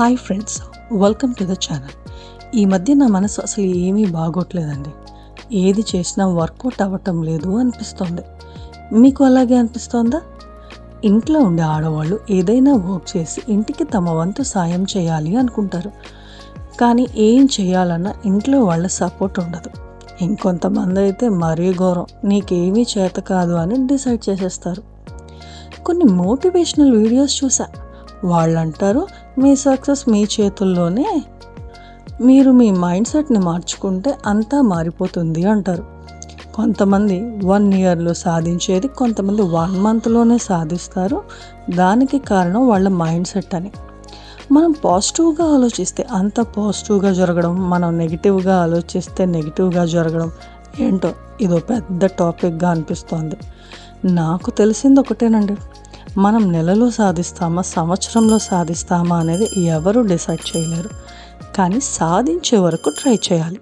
Hi friends, welcome to the channel. ఈ మధ్య నా మనసు అసలు ఏమీ బాగోట్లేదండి. ఏది చేసినా వర్కౌట్ అవ్వటం లేదు అనిపిస్తోంది. మీకు అలాగే అనిపిస్తోందా? ఇంట్లో ఉండే ఆడవాళ్ళు ఏదైనా వర్క్ చేసి ఇంటికి తమ వంతు సాయం చేయాలి అనుకుంటారు. కానీ ఏం చేయాలన్నా ఇంట్లో వాళ్ళ సపోర్ట్ ఉండదు. ఇంకొంతమంది అయితే మరీ ఘోరం, నీకేమీ చేత కాదు అని డిసైడ్ చేసేస్తారు. కొన్ని మోటివేషనల్ వీడియోస్ చూసా. వాళ్ళంటారు, మీ సక్సెస్ మీ చేతుల్లోనే, మీరు మీ మైండ్ సెట్ని మార్చుకుంటే అంతా మారిపోతుంది అంటారు. కొంతమంది 1 yearలో సాధించేది కొంతమంది 1 monthలోనే సాధిస్తారు. దానికి కారణం వాళ్ళ మైండ్ సెట్ అని. మనం పాజిటివ్గా ఆలోచిస్తే అంత పాజిటివ్గా జరగడం, మనం నెగిటివ్గా ఆలోచిస్తే నెగిటివ్గా జరగడం ఏంటో ఇదో పెద్ద టాపిక్గా అనిపిస్తోంది. నాకు తెలిసింది ఒకటేనండి, మనం నెలలో సాధిస్తామా సంవత్సరంలో సాధిస్తామా అనేది ఎవరు డిసైడ్ చేయలేరు. కానీ సాధించే వరకు ట్రై చేయాలి,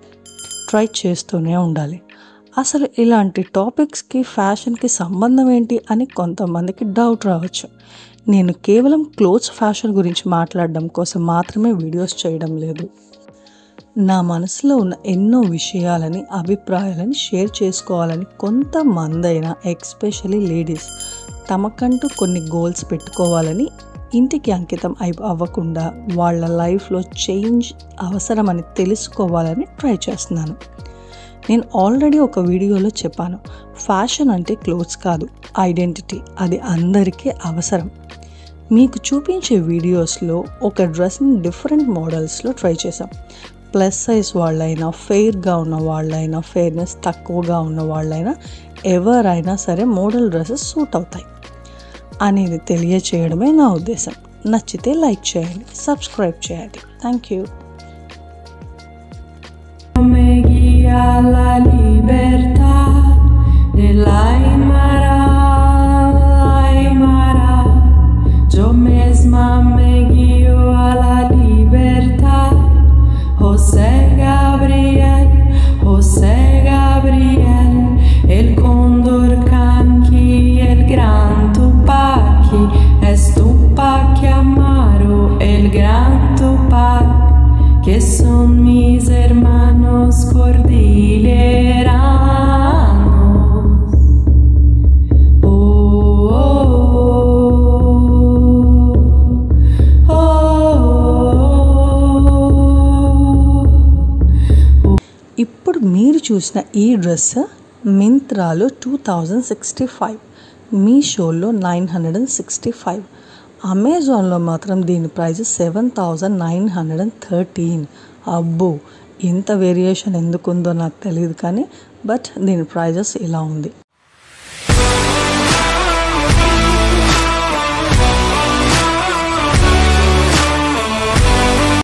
ట్రై చేస్తూనే ఉండాలి. అసలు ఇలాంటి టాపిక్స్కి ఫ్యాషన్కి సంబంధం ఏంటి అని కొంతమందికి డౌట్ రావచ్చు. నేను కేవలం క్లోత్స్ ఫ్యాషన్ గురించి మాట్లాడడం కోసం మాత్రమే వీడియోస్ చేయడం లేదు. నా మనసులో ఉన్న ఎన్నో విషయాలని, అభిప్రాయాలని షేర్ చేసుకోవాలని కొంతమందైనా, ఎస్పెషల్లీ లేడీస్, తమకంటూ కొన్ని గోల్స్ పెట్టుకోవాలని, ఇంటికి అంకితం అవ్వకుండా వాళ్ళ లైఫ్లో చేంజ్ అవసరమని తెలుసుకోవాలని ట్రై చేస్తున్నాను. నేను ఆల్రెడీ ఒక వీడియోలో చెప్పాను, ఫ్యాషన్ అంటే క్లోత్స్ కాదు, ఐడెంటిటీ. అది అందరికీ అవసరం. మీకు చూపించే వీడియోస్లో ఒక డ్రెస్ని డిఫరెంట్ మోడల్స్లో ట్రై చేశాం. ప్లస్ సైజ్ వాళ్ళైనా, ఫెయిర్గా ఉన్న వాళ్ళైనా, ఫెయిర్నెస్ తక్కువగా ఉన్న వాళ్ళైనా, ఎవరైనా సరే మోడల్ డ్రెస్సెస్ సూట్ అవుతాయి అనేది తెలియచేయడమే నా ఉద్దేశం. నచ్చితే లైక్ చేయండి, సబ్స్క్రైబ్ చేయండి. Thank you. José Gabriel, el cóndor canqui, el gran Tupac, es Tupac Amaru, el gran Tupac, que son mis hermanos cordilleranos. ఇప్పుడు మీరు చూసిన ఈ డ్రెస్ మింత్రాలో 2065, మీషోలో 965, అమెజాన్లో మాత్రం దీని ప్రైస్ 7913. అబ్బో, ఇంత వేరియేషన్ ఎందుకుందో నాకు తెలియదు, కానీ దీని ప్రైజెస్ ఇలా ఉంది.